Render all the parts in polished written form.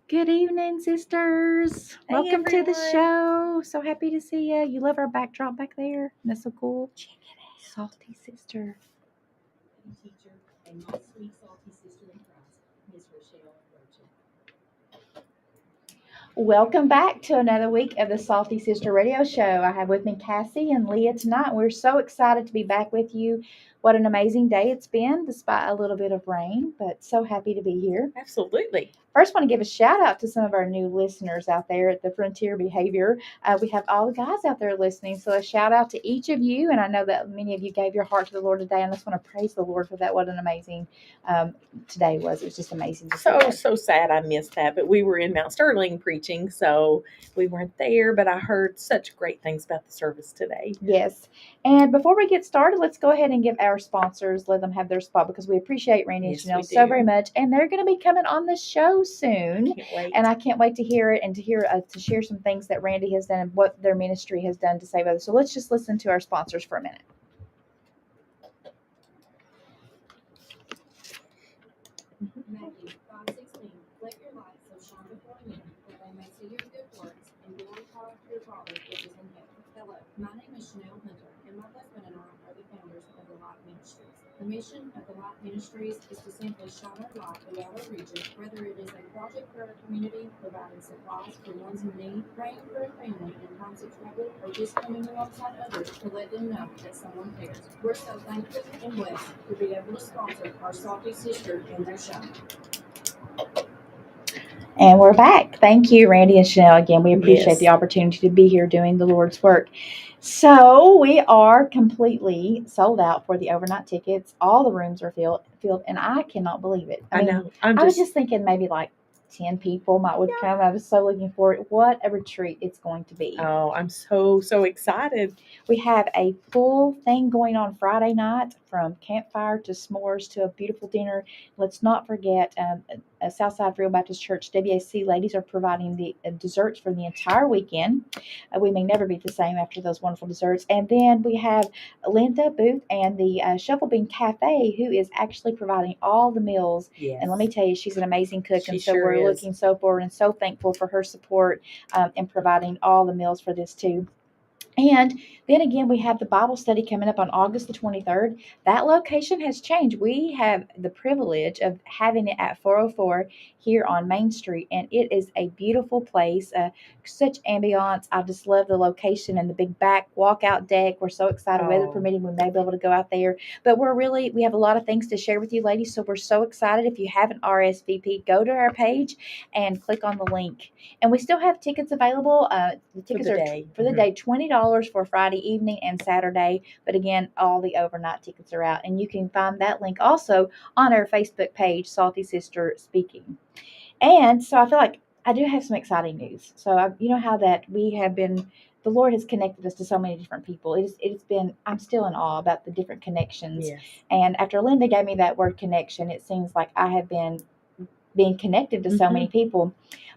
Good evening, sisters. Hey, Welcome to the everyone. show. So happy to see you. You love our backdrop back there? That's so cool. Check it out. Salty sister. Teacher and my sweet salty sister in Christ, Miss Rochelle Burchett. Welcome back to another week of the Salty Sister Radio Show. I have with me Cassie and Leah tonight. We're so excited to be back with you. What an amazing day it's been, despite a little bit of rain, but so happy to be here. Absolutely. First, want to give a shout out to some of our new listeners out there at the Frontier Behavior. We have all the guys out there listening, so a shout out to each of you. And I know that many of you gave your heart to the Lord today, and I just want to praise the Lord for that. What an amazing today was. It was just amazing to see that. So sad I missed that, but we were in Mount Sterling preaching, so we weren't there, but I heard such great things about the service today. Yes. And before we get started, let's go ahead and give our sponsors, let them have their spot, because we appreciate Randy Yes, and Chanel we so do. very much. And they're going to be coming on the show soon. Can't wait. And I can't wait to hear it and to hear to share some things that Randy has done and what their ministry has done to save others. So let's just listen to our sponsors for a minute. Matthew 5:16. Let your light so shine before men that they may see your good works and glorify your Father which is in heaven. Hello, my name is Chanel Hunter, and my husband and I are the founders of the Light Ministries. The mission of the Light Ministries is to simply shine our light throughout our region, whether it is a project for our community, providing supplies for ones in need, praying for a family in times of trouble, or just coming alongside others to let them know that someone cares. We're so thankful and blessed to be able to sponsor our Salty Sister and their show. And we're back. Thank you, Randy and Chanel. Again, we appreciate Yes. the opportunity to be here doing the Lord's work. So we are completely sold out for the overnight tickets. All the rooms are filled, and I cannot believe it. I know. I was just thinking maybe like 10 people would come. I was so looking forward. What a retreat it's going to be. Oh, I'm so excited. We have a full thing going on Friday night, from campfire to s'mores to a beautiful dinner. Let's not forget Southside Real Baptist Church WAC ladies are providing the desserts for the entire weekend. We may never be the same after those wonderful desserts. And then we have Linda Booth and the Shovel Bean Cafe, who is actually providing all the meals. Yes. And let me tell you, she's an amazing cook. She and so sure we're is. looking so forward and so thankful for her support in providing all the meals for this too. And then again, we have the Bible study coming up on August the 23rd. That location has changed. We have the privilege of having it at 404 here on Main Street, and it is a beautiful place. Such ambiance. I just love the location and the big back walkout deck. We're so excited, weather Oh. permitting, we may be able to go out there. But we have a lot of things to share with you, ladies. So we're so excited. If you haven't RSVP, go to our page and click on the link. And we still have tickets available. The tickets the are day. for the Mhm. day, $20 for Friday evening and Saturday. But again, all the overnight tickets are out. And you can find that link also on our Facebook page, Salty Sister Speaking. And so I feel like I do have some exciting news. So you know how that we have been, the Lord has connected us to so many different people. It's been, I'm still in awe about the different connections. Yes. And after Linda gave me that word connection, it seems like I have been being connected to so many people.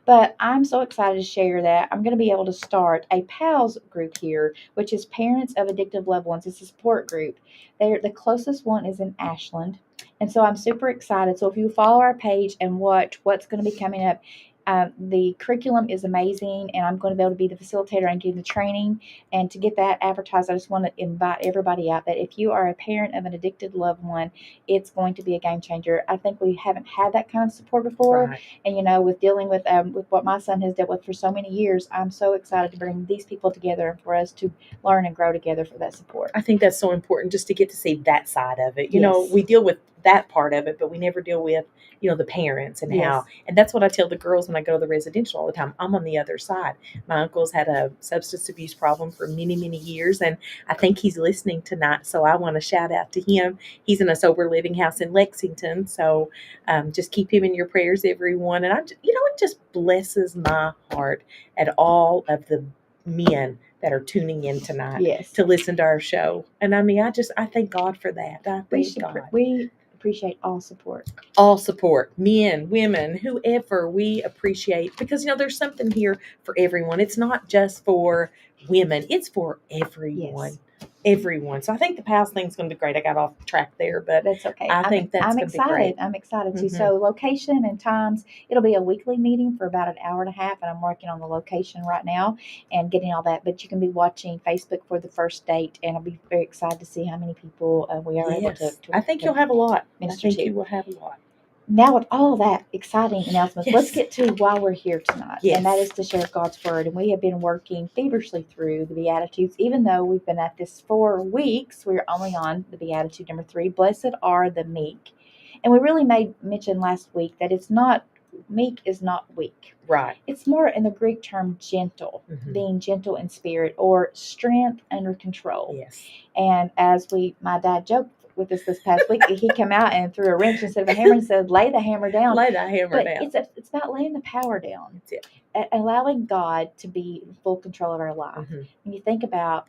But I'm so excited to share that I'm going to be able to start a PALS group here, which is Parents of Addictive Loved Ones. It's a support group. The closest one is in Ashland. And so I'm super excited. So if you follow our page and watch what's going to be coming up, the curriculum is amazing, and I'm going to be able to be the facilitator and give the training. And to get that advertised, I just want to invite everybody out that if you are a parent of an addicted loved one, it's going to be a game changer. I think we haven't had that kind of support before. Right. And with dealing with what my son has dealt with for so many years, I'm so excited to bring these people together for us to learn and grow together for that support. I think that's so important, just to get to see that side of it. We deal with that part of it, but we never deal with, the parents and how, and that's what I tell the girls when I go to the residential all the time. I'm on the other side. My uncle's had a substance abuse problem for many, many years, and I think he's listening tonight. So I want to shout out to him. He's in a sober living house in Lexington. So just keep him in your prayers, everyone. And it just blesses my heart at all of the men that are tuning in tonight to listen to our show. And I thank God for that. I thank God. We appreciate all support. All support, men, women, whoever, we appreciate, because there's something here for everyone. It's not just for women, it's for everyone. everyone. So I think the pals thing's going to be great. I got off track there, but That's okay. I think that's I'm going to be great. excited. I'm excited too. Mhm. So location and times, it'll be a weekly meeting for about an hour and a half, and I'm working on the location right now and getting all that. But you can be watching Facebook for the first date, and I'll be very excited to see how many people we are able to. Yes, I think you'll have a lot. I minister think to. you will have a lot. Now, with all of that exciting announcements, let's Yes. get to why we're here tonight. Yes. And that is to share God's word. And we have been working feverishly through the Beatitudes. Even though we've been at this 4 weeks, we're only on the Beatitude number 3. Blessed are the meek. And we really made mention last week that it's not, meek is not weak. Right. It's more in the Greek term gentle, Mhm. being gentle in spirit, or strength under control. Yes. And as my dad joked with us this past week, he came out and threw a wrench instead of a hammer and said, "Lay the hammer down." Lay that hammer But down. it's about laying the power down, That's it. allowing God to be in full control of our life. Mhm. When you think about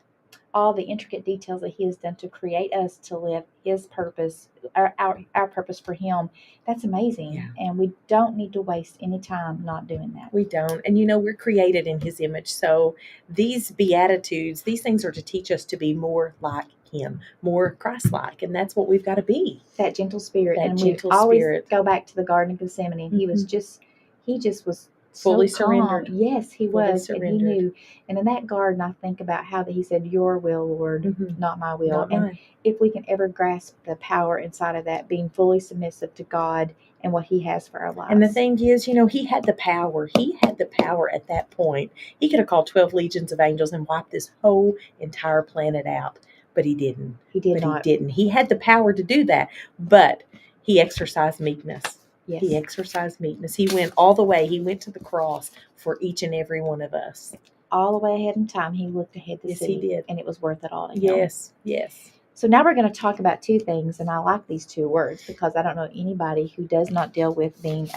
all the intricate details that He has done to create us to live His purpose, our purpose for Him, that's amazing. Yeah. And we don't need to waste any time not doing that. We don't. And we're created in His image. So these Beatitudes, these things are to teach us to be more like Him, more Christ-like. And that's what we've got to be. That gentle spirit. That and gentle we always spirit. go back to the Garden of Gethsemane. And he just was Fully so calm. surrendered. Yes, he Fully was. And he surrendered. knew. And in that garden, I think about how that he said, "Your will, Lord, Mhm. not my will." Not and mine. if we can ever grasp the power inside of that, being fully submissive to God and what He has for our lives. And the thing is, he had the power. He had the power at that point. He could have called 12 legions of angels and wiped this whole entire planet out. But he didn't. He didn't. He had the power to do that. But he exercised meekness. Yes. He exercised meekness. He went all the way. He went to the cross for each and every one of us. All the way ahead in time, he looked ahead to Yes, see. he did. And it was worth it all to him. Yes, yes. So now we're going to talk about 2 things, and I like these 2 words because I don't know anybody who does not deal with being,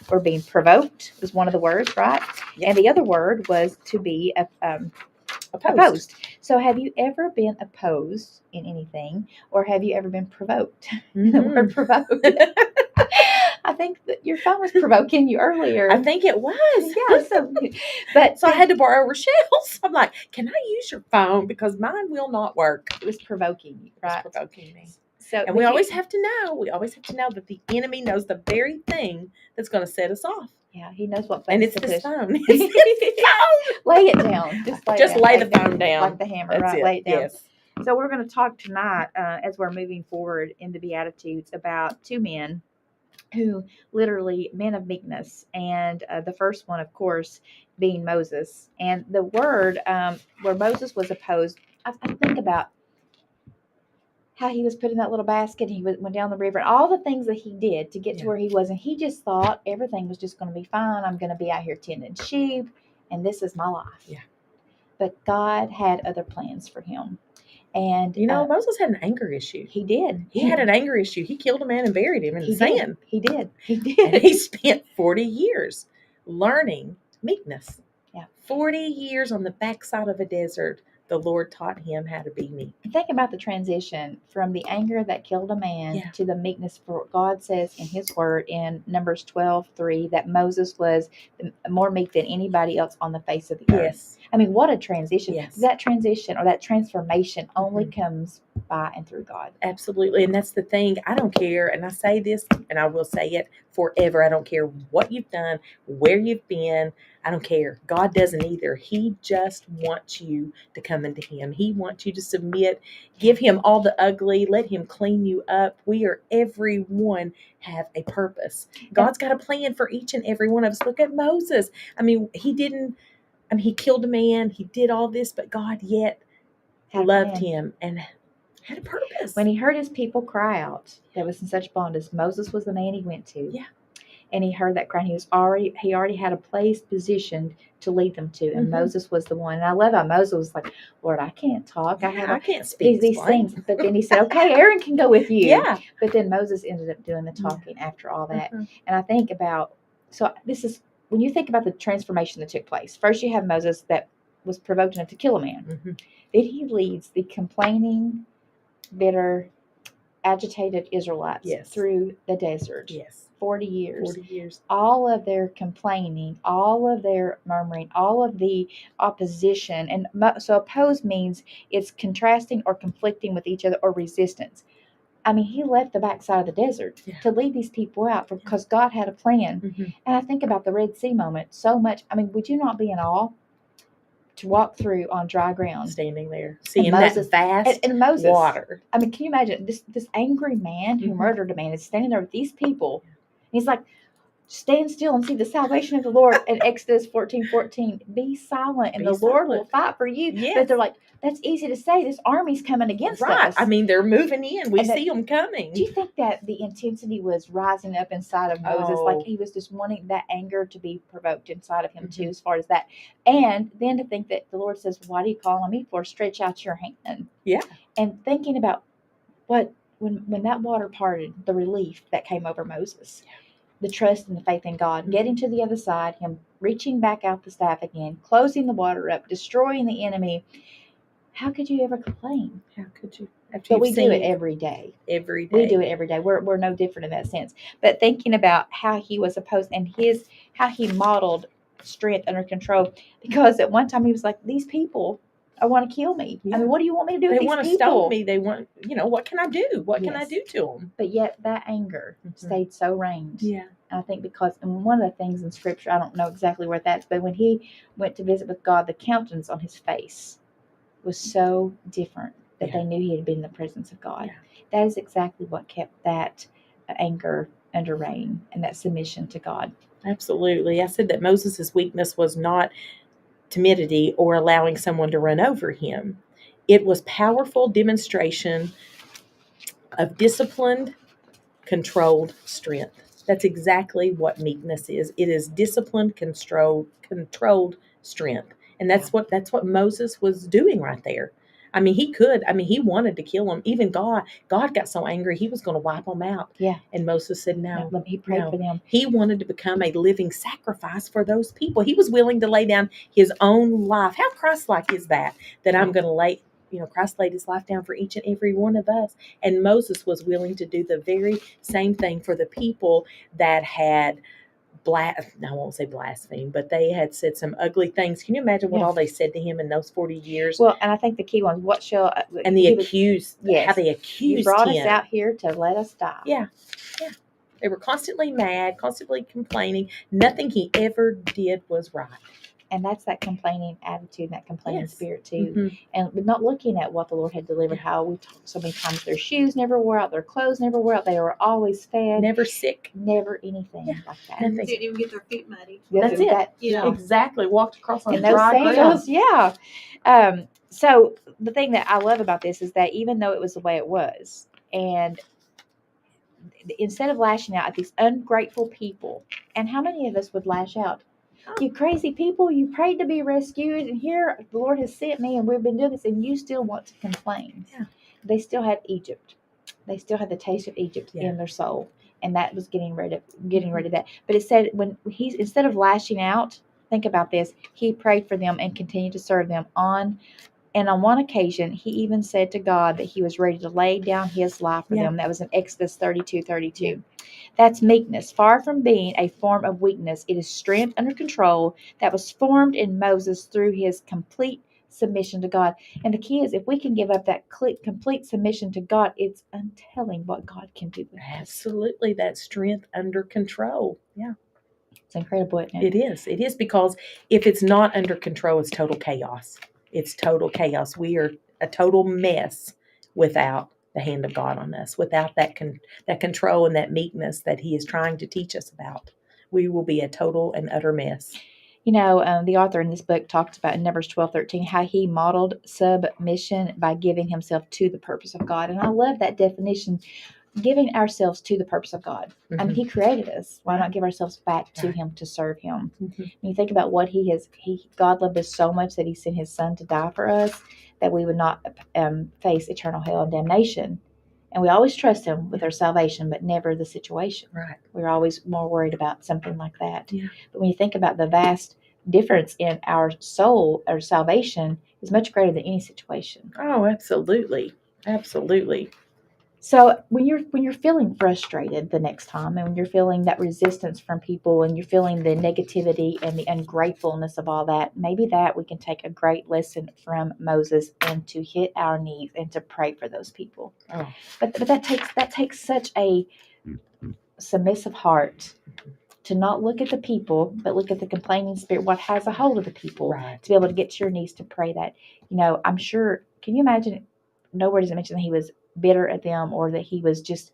we're being provoked was one of the words, right? Yep. And the other word was to be opposed. So have you ever been opposed in anything, or have you ever been provoked? Mm-hmm. The word provoked. I think that your phone was provoking you earlier. I think it was. Yeah. So I had to borrow Rochelle's. I'm like, can I use your phone? Because mine will not work. It was provoking you, right? It was provoking me. So, and we always have to know that the enemy knows the very thing that's going to set us off. Yeah, he knows what and buttons it's to this push. phone. It's this phone. Lay it down. Just lay the phone down. Like the hammer, That's right? it. Lay it down. Yes. So we're going to talk tonight as we're moving forward in the Beatitudes about 2 men who literally men of meekness. And the first one, of course, being Moses. And the word where Moses was opposed, I think about how he was put in that little basket. He went down the river, and all the things that he did to get to where he was. And he just thought everything was just going to be fine. I'm going to be out here tending sheep, and this is my life. Yeah. But God had other plans for him. And Moses had an anger issue. He did. He had an anger issue. He killed a man and buried him in the sand. He did. And he spent 40 years learning meekness. Yeah. 40 years on the backside of a desert. The Lord taught him how to be meek. Think about the transition from the anger that killed a man to the meekness. For God says in His Word in Numbers 12:3 that Moses was more meek than anybody else on the face of the earth. Yes. I mean, what a transition. Yes. That transition or that transformation only comes by and through God. Absolutely. And that's the thing. I don't care. And I say this and I will say it forever. I don't care what you've done, where you've been. I don't care. God doesn't either. He just wants you to come into Him. He wants you to submit. Give Him all the ugly. Let Him clean you up. Everyone have a purpose. God's got a plan for each and every one of us. Look at Moses. He killed a man. He did all this, but God yet loved him and had a purpose. When He heard His people cry out that was in such bondage, Moses was the man He went to. Yeah. And he heard that cry. He already had a place positioned to lead them to. And Moses was the one. And I love how Moses was like, Lord, I can't talk. I can't speak these things. But then he said, okay, Aaron can go with you. Yeah. But then Moses ended up doing the talking after all that. And I think about, when you think about the transformation that took place, first you have Moses that was provoked enough to kill a man. Then he leads the complaining, bitter, agitated Israelites Yes. through the desert. Yes. 40 years. 40 years. All of their complaining, all of their murmuring, all of the opposition. And so oppose means it's contrasting or conflicting with each other or resistance. I mean, he left the backside of the desert to lead these people out because God had a plan. Mm-hmm. And I think about the Red Sea moment so much. I mean, would you not be in awe to walk through on dry ground? Standing there, seeing Moses, that vast and Moses, water. I mean, can you imagine this angry man who murdered a man is standing there with these people. He's like, stand still and see the salvation of the Lord. In Exodus 14:14, be silent and the Lord will fight for you. Yes. But they're like, that's easy to say. This army's coming against us. I mean, they're moving in. We see them coming. Do you think that the intensity was rising up inside of Moses? Like he was just wanting that anger to be provoked inside of him too, as far as that. And then to think that the Lord says, why do you call on me for? Stretch out your hand. Yeah. And thinking about when that water parted, the relief that came over Moses. Yeah. The trust and the faith in God, getting to the other side, him reaching back out the staff again, closing the water up, destroying the enemy. How could you ever complain? How could you? But we do it every day. Every day. We do it every day. We're no different in that sense. But thinking about how he was opposed and how he modeled strength under control, because at one time he was like, these people want to kill me. Yeah. I mean, what do you want me to do with these people? They want to stone me. They want, what can I do? What can I do to them? But yet that anger stayed so reigned. Yeah. And I think because, and one of the things in Scripture, I don't know exactly where that's, but when he went to visit with God, the countenance on his face was so different that they knew he had been in the presence of God. Yeah. That is exactly what kept that anger under reign and that submission to God. Absolutely. I said that Moses' weakness was not timidity or allowing someone to run over him. It was powerful demonstration of disciplined, controlled strength. That's exactly what meekness is. It is disciplined, controlled strength. And that's what Moses was doing right there. I mean, he wanted to kill them. Even God got so angry, he was going to wipe them out. Yeah. And Moses said, no. He prayed for them. He wanted to become a living sacrifice for those people. He was willing to lay down his own life. How Christ-like is that I'm going to lay, Christ laid his life down for each and every one of us. And Moses was willing to do the very same thing for the people that had I won't say blaspheme, but they had said some ugly things. Can you imagine what all they said to him in those 40 years? Well, and I think the key one, what shall... And the accused, how they accused him. You brought us out here to let us die. Yeah, yeah. They were constantly mad, constantly complaining. Nothing he ever did was right. And that's that complaining attitude, that complaining spirit too. And not looking at what the Lord had delivered, how we talked so many times, their shoes never wore out, their clothes never wore out, they were always fed. Never sick. Never anything like that. Didn't even get their feet muddy. That's it. Exactly. Walked across on dry ground. Yeah. So the thing that I love about this is that even though it was the way it was, and instead of lashing out at these ungrateful people, and how many of us would lash out? You crazy people, you prayed to be rescued, and here the Lord has sent me, and we've been doing this, and you still want to complain. Yeah. They still had Egypt. They still had the taste of Egypt in their soul, and that was getting rid of that. But it said when he's, instead of lashing out, think about this, he prayed for them and continued to serve them and on one occasion, he even said to God that he was ready to lay down his life for them. That was in Exodus 32:32. Yeah. That's meekness. Far from being a form of weakness, it is strength under control that was formed in Moses through his complete submission to God. And the key is, if we can give up that complete submission to God, it's untelling what God can do with us. Absolutely. That strength under control. Yeah. It's incredible, isn't it? It is. It is, because if it's not under control, it's total chaos. It's total chaos. We are a total mess without the hand of God on us, without that control and that meekness that he is trying to teach us about. We will be a total and utter mess. The author in this book talks about in Numbers 12:13 how he modeled submission by giving himself to the purpose of God. And I love that definition, giving ourselves to the purpose of God. I mean, he created us. Why not give ourselves back to him to serve him? When you think about what God loved us so much that he sent his son to die for us, that we would not face eternal hell and damnation. And we always trust him with our salvation, but never the situation. Right. We're always more worried about something like that. Yeah. But when you think about the vast difference in our soul, our salvation is much greater than any situation. Oh, absolutely. Absolutely. So when you're feeling frustrated the next time, and when you're feeling that resistance from people, and you're feeling the negativity and the ungratefulness of all that, maybe that we can take a great lesson from Moses and to hit our knees and to pray for those people. Oh. But that takes such a submissive heart to not look at the people, but look at the complaining spirit, what has a hold of the people, Right. to be able to get to your knees to pray that. I'm sure, can you imagine, nowhere does it mention that he was bitter at them, or that he was just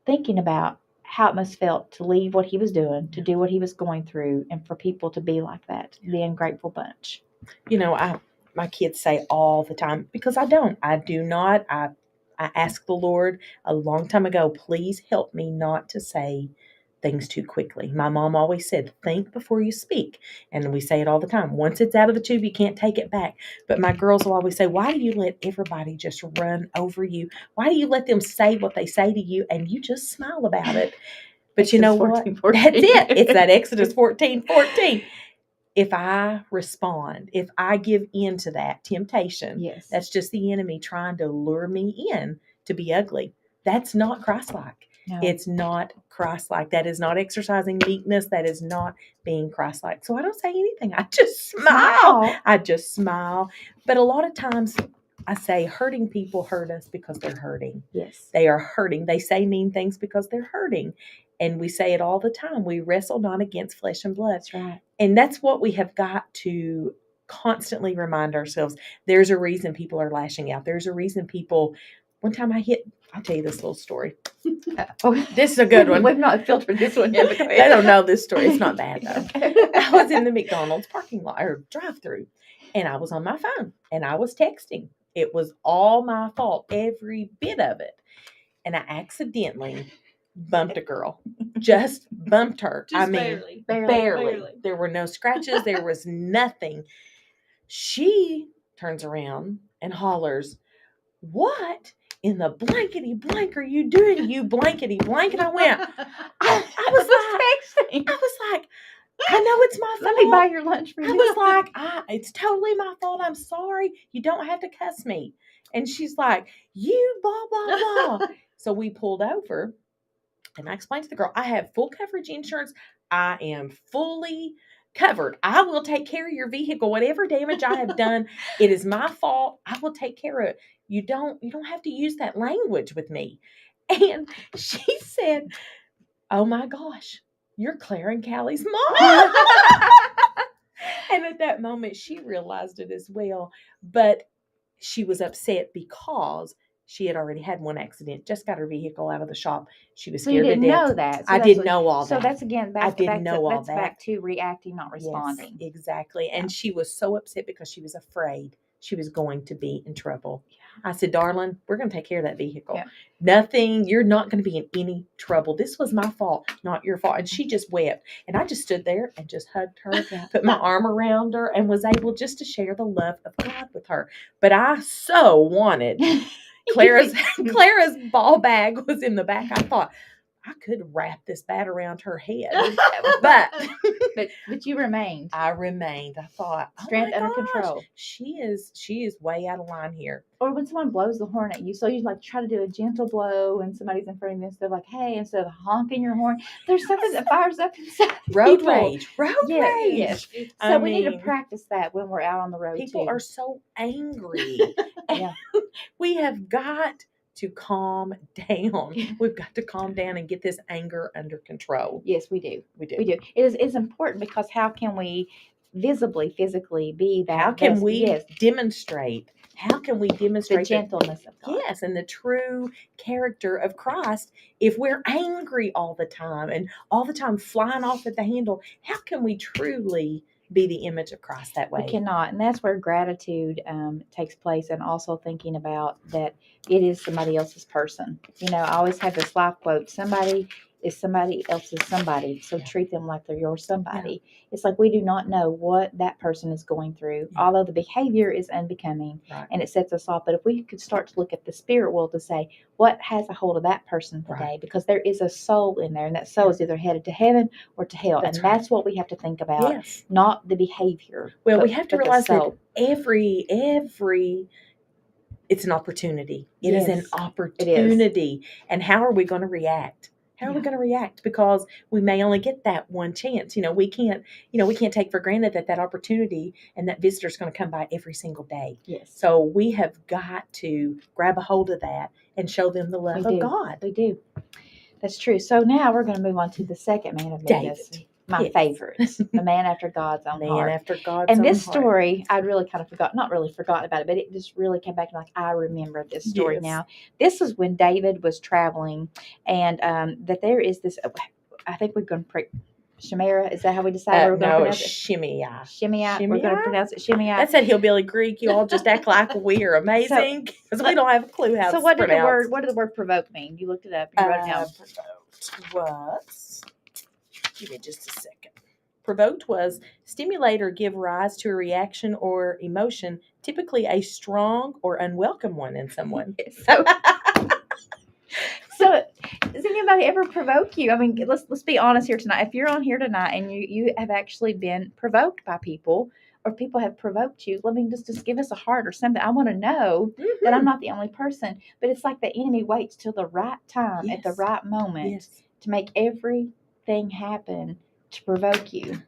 thinking about how it must felt to leave what he was doing, to do what he was going through, and for people to be like that, the ungrateful bunch. My kids say all the time, because I do not. I asked the Lord a long time ago, please help me not to say things too quickly. My mom always said, think before you speak. And we say it all the time. Once it's out of the tube, you can't take it back. But my girls will always say, why do you let everybody just run over you? Why do you let them say what they say to you and you just smile about it? But Exodus you know what? 14:14. That's it. It's that Exodus 14:14. If I respond, if I give in to that temptation, Yes. that's just the enemy trying to lure me in to be ugly. That's not Christ-like. No. It's not Christ-like. That is not exercising meekness. That is not being Christ-like. So I don't say anything. I just smile. I just smile. But a lot of times I say hurting people hurt us because they're hurting. Yes. They are hurting. They say mean things because they're hurting. And we say it all the time. We wrestle not against flesh and blood. That's right. And that's what we have got to constantly remind ourselves. There's a reason people are lashing out. There's a reason one time I'll tell you this little story. This is a good one. We've not filtered this one yet. They don't know this story. It's not bad though. I was in the McDonald's parking lot or drive-through, and I was on my phone and I was texting. It was all my fault, every bit of it. And I accidentally bumped a girl. Just bumped her. Barely. There were no scratches. There was nothing. She turns around and hollers, what in the blankety blank are you doing, you blankety blank? And I went, I was like, I know it's my fault. Let me buy your lunch for you. I was like, it's totally my fault. I'm sorry. You don't have to cuss me. And she's like, you blah, blah, blah. So we pulled over, and I explained to the girl, I have full coverage insurance. I am fully covered. I will take care of your vehicle. Whatever damage I have done, it is my fault. I will take care of it. You don't have to use that language with me. And she said, oh my gosh, you're Claire and Callie's mom. And at that moment, she realized it as well. But she was upset because she had already had one accident, just got her vehicle out of the shop. She was scared to death. So you didn't know that. I didn't know all that. So that's again back to reacting, not responding. Yes, exactly. And she was so upset because she was afraid she was going to be in trouble. I said, darling, we're going to take care of that vehicle. Yeah. Nothing, you're not going to be in any trouble. This was my fault, not your fault. And she just wept. And I just stood there and just hugged her, put my arm around her, and was able just to share the love of God with her. But I so wanted Clara's ball bag was in the back. I thought, I could wrap this bat around her head, but you remained. I remained. I thought, strength under control. She is way out of line here. Or when someone blows the horn at you, so you like try to do a gentle blow, and somebody's in front of you, and they're like, "Hey," instead of honking your horn, there's something that fires up inside. Road rage. Yes. So we need to practice that when we're out on the road. People are so angry. Yeah. We have got to calm down. We've got to calm down and get this anger under control. Yes, we do. It's important, because how can we visibly, physically be that? How can we demonstrate? How can we demonstrate the gentleness of God? Yes, and the true character of Christ if we're angry all the time and all the time flying off at the handle? How can we truly be the image of Christ that way? We cannot. And that's where gratitude takes place, and also thinking about that it is somebody else's person. I always have this life quote, somebody is somebody else's somebody, so treat them like they're your somebody. Yeah. It's like we do not know what that person is going through, although the behavior is unbecoming, and it sets us off. But if we could start to look at the spirit world to say, what has a hold of that person today? Because there is a soul in there, and that soul is either headed to heaven or to hell. That's what we have to think about, not the behavior. Well, we have to realize that every it's an opportunity. It is an Yes, opportunity. And how are we going to react? How are we Yeah. going to react? Because we may only get that one chance. We can't take for granted that opportunity and that visitor is going to come by every single day. Yes. So we have got to grab a hold of that and show them the love of God. We do. That's true. So now we're going to move on to the second man of meekness. David. My Yes. favorite, the man after God's own Man heart. after God's And own this heart. story, I'd really kind of not really forgotten about it, but it just really came back, like, I remember this story Yes. now. This is when David was traveling, and that there is this, I think we're going to pray. Shemira, is that how we decide we're going to pronounce it? Shimei. Shimei. We're going to pronounce it Shimei. That's that hillbilly Greek. You all just act like we're amazing because we don't have a clue how So it's what did pronounced. the word provoke mean? You looked it up and you wrote it down. Provoked was, give me just a second. Provoked was stimulate or give rise to a reaction or emotion, typically a strong or unwelcome one in someone. So does anybody ever provoke you? I mean, let's be honest here tonight. If you're on here tonight and you have actually been provoked by people, or people have provoked you, let me just give us a heart or something. I want to know that I'm not the only person. But it's like the enemy waits till the right time, at the right moment, to make everything happen to provoke you.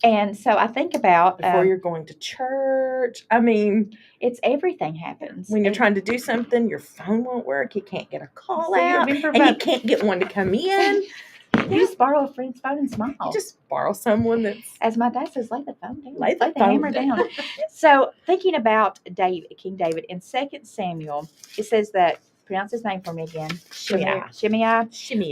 And so I think about before you're going to church. I mean, it's everything happens. When you're trying to do something, your phone won't work. You can't get a call So out, and you can't get one to come in. You just borrow a friend's phone and smile. You just borrow someone that's... As my dad says, lay the phone down. Lay the hammer down. So thinking about King David, in 2 Samuel, it says that, pronounce his name for me again. Shimei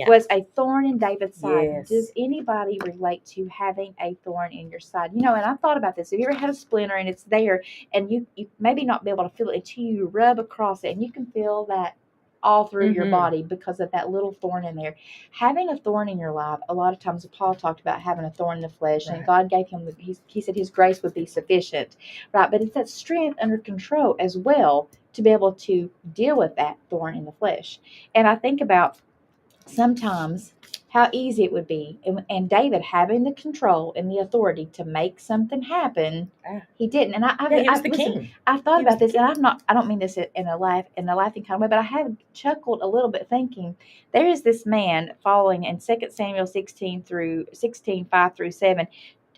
was a thorn in David's side. Yes. Does anybody relate to having a thorn in your side? And I've thought about this. Have you ever had a splinter and it's there, and you maybe not be able to feel it until you rub across it, and you can feel that all through your body because of that little thorn in there. Having a thorn in your life, a lot of times Paul talked about having a thorn in the flesh, and God gave him, he said his grace would be sufficient, right? But it's that strength under control as well to be able to deal with that thorn in the flesh. And I think about sometimes how easy it would be, and David having the control and the authority to make something happen, he didn't. And he was the king. I've thought about this, and I don't mean this in a laughing kind of way, but I have chuckled a little bit, thinking there is this man following in 2 Samuel 16:5-7.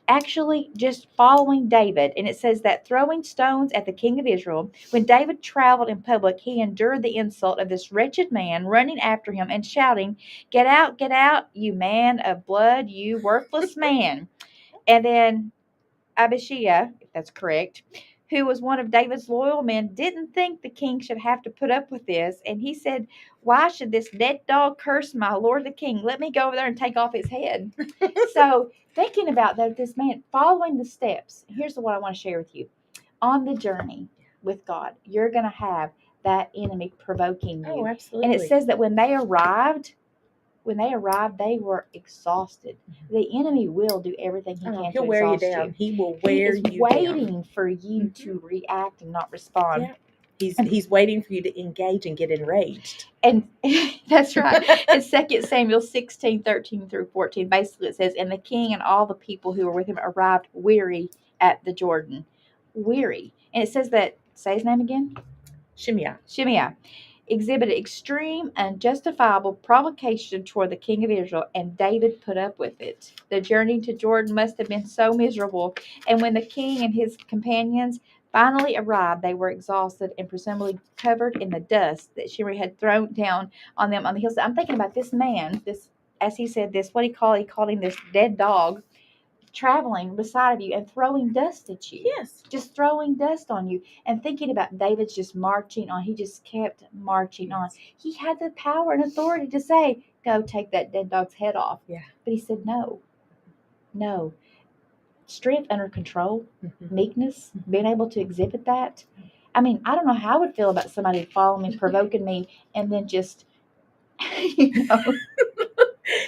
Actually just following David. And it says that throwing stones at the king of Israel, when David traveled in public, he endured the insult of this wretched man running after him and shouting, get out, you man of blood, you worthless man. And then Abishai, if that's correct, who was one of David's loyal men, didn't think the king should have to put up with this. And he said, why should this dead dog curse my lord the king? Let me go over there and take off his head. So thinking about that, this man following the steps, here's what I want to share with you. On the journey with God, you're going to have that enemy provoking you. Oh, absolutely. And it says that when they arrived, they were exhausted. The enemy will do everything he can to exhaust you. He'll wear you down. He will wear you down. He's waiting for you to react and not respond. Yeah. He's waiting for you to engage and get enraged. And that's right. In 2 Samuel 16:13-14, basically it says, and the king and all the people who were with him arrived weary at the Jordan. Weary. And it says that, say his name again? Shimei exhibited extreme and justifiable provocation toward the king of Israel, and David put up with it. The journey to Jordan must have been so miserable, and when the king and his companions finally arrived, they were exhausted and presumably covered in the dust that Shimei had thrown down on them on the hillside. I'm thinking about this man, as he said, he called him this dead dog, traveling beside of you and throwing dust at you. Yes. Just throwing dust on you. And thinking about David's just marching on. He just kept marching on. He had the power and authority to say, go take that dead dog's head off. Yeah. But he said, no. Strength under control, meekness, being able to exhibit that. I mean, I don't know how I would feel about somebody following me, provoking me, and then just,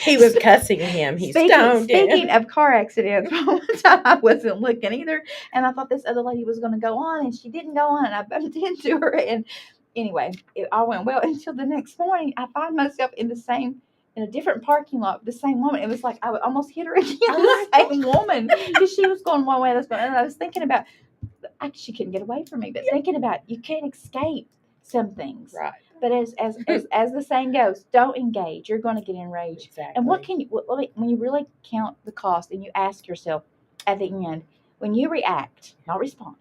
He was cussing him. He stoned him. Speaking of car accidents, one time I wasn't looking either, and I thought this other lady was going to go on, and she didn't go on, and I bumped into her, and anyway, it all went well until the next morning. I find myself in a different parking lot, the same woman. It was like I would almost hit her again, the same woman, because she was going one way, and I was thinking about, she couldn't get away from me, but thinking about, you can't escape some things. Right. But as the saying goes, don't engage. You're going to get enraged. Exactly. And what can you, when you really count the cost and you ask yourself at the end, when you react, not respond,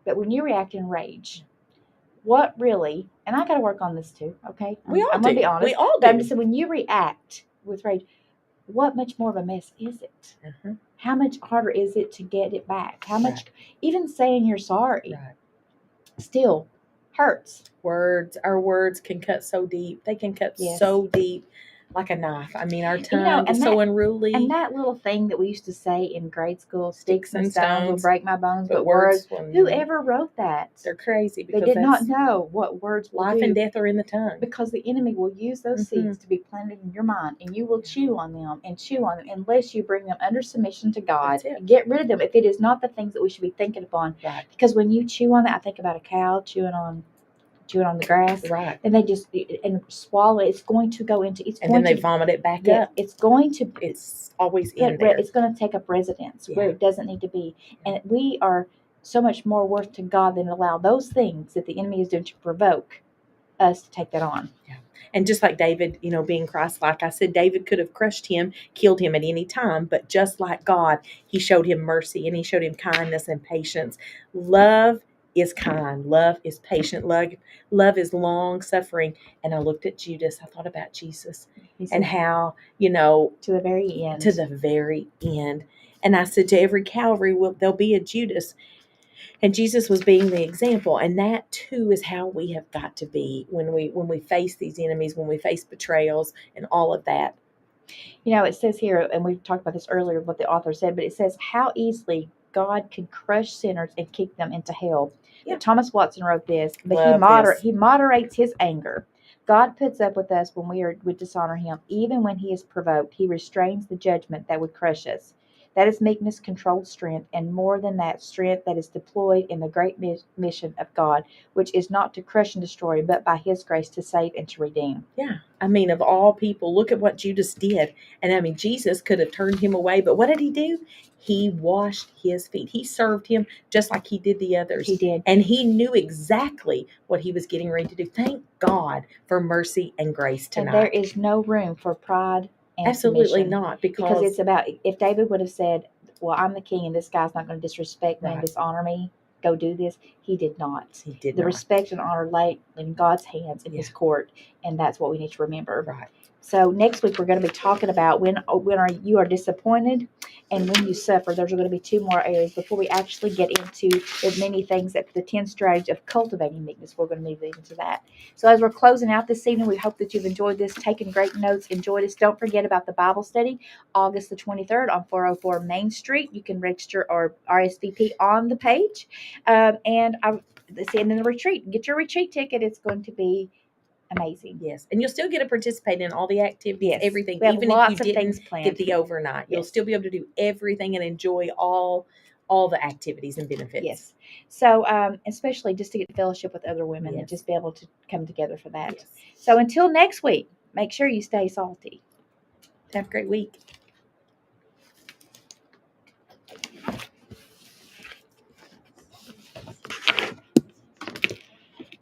but when you react in rage, what really, and I got to work on this too, okay? I'm going to be honest. We all But do. I'm just saying, when you react with rage, what much more of a mess is it? How much harder is it to get it back? How much, even saying you're sorry, still hurts. Our words can cut so deep. They can cut so deep, like a knife. I mean, our tongue is so unruly. And that little thing that we used to say in grade school, sticks and stones will break my bones, but words, whoever wrote that? They're crazy because they did not know what words will life do, and death are in the tongue. Because the enemy will use those seeds to be planted in your mind, and you will chew on them unless you bring them under submission to God. Get rid of them if it is not the things that we should be thinking upon. Right. Because when you chew on that, I think about a cow chewing on the grass, right? And they just swallow it. It's going to go into then they vomit it back up. It's going to. It's always in there. It's going to take up residence where it doesn't need to be, and we are so much more worth to God than allow those things that the enemy is doing to provoke us to take that on. Yeah. And just like David, being Christ-like, I said David could have crushed him, killed him at any time, but just like God, he showed him mercy and he showed him kindness and patience. Love is kind. Love is patient. Love is long-suffering. And I looked at Judas. I thought about Jesus and how, to the very end. To the very end. And I said, to every Calvary, there'll be a Judas. And Jesus was being the example. And that, too, is how we have got to be when we face these enemies, when we face betrayals and all of that. It says here, and we've talked about this earlier, what the author said, but it says how easily God can crush sinners and kick them into hell. Yeah. Thomas Watson wrote this, but he moderates his anger. God puts up with us when we dishonor him. Even when he is provoked, he restrains the judgment that would crush us. That is meekness, controlled strength, and more than that, strength that is deployed in the great mission of God, which is not to crush and destroy, but by his grace to save and to redeem. Yeah. I mean, of all people, look at what Judas did. And I mean, Jesus could have turned him away, but what did he do? He washed his feet. He served him just like he did the others. He did. And he knew exactly what he was getting ready to do. Thank God for mercy and grace tonight. And there is no room for pride. Absolutely submission. not, because it's about, if David would have said, well, I'm the king and this guy's not going to disrespect me and dishonor me, go do this, he did not. He did the not. Respect and honor lay in God's hands in his court, and that's what we need to remember. Right. So next week we're going to be talking about when you are disappointed and when you suffer. Those are going to be two more areas before we actually get into the many things that the 10 strategies of cultivating meekness. We're going to move into that. So as we're closing out this evening, we hope that you've enjoyed this, taken great notes, enjoyed this. Don't forget about the Bible study, August the 23rd on 404 Main Street. You can register or RSVP on the page. And then the retreat. Get your retreat ticket. It's going to be amazing. Yes. And you'll still get to participate in all the activities, everything. We have even lots if you of things didn't planned. get the overnight. You'll still be able to do everything and enjoy all the activities and benefits. Yes. So especially just to get fellowship with other women and just be able to come together for that. Yes. So until next week, make sure you stay salty. Have a great week.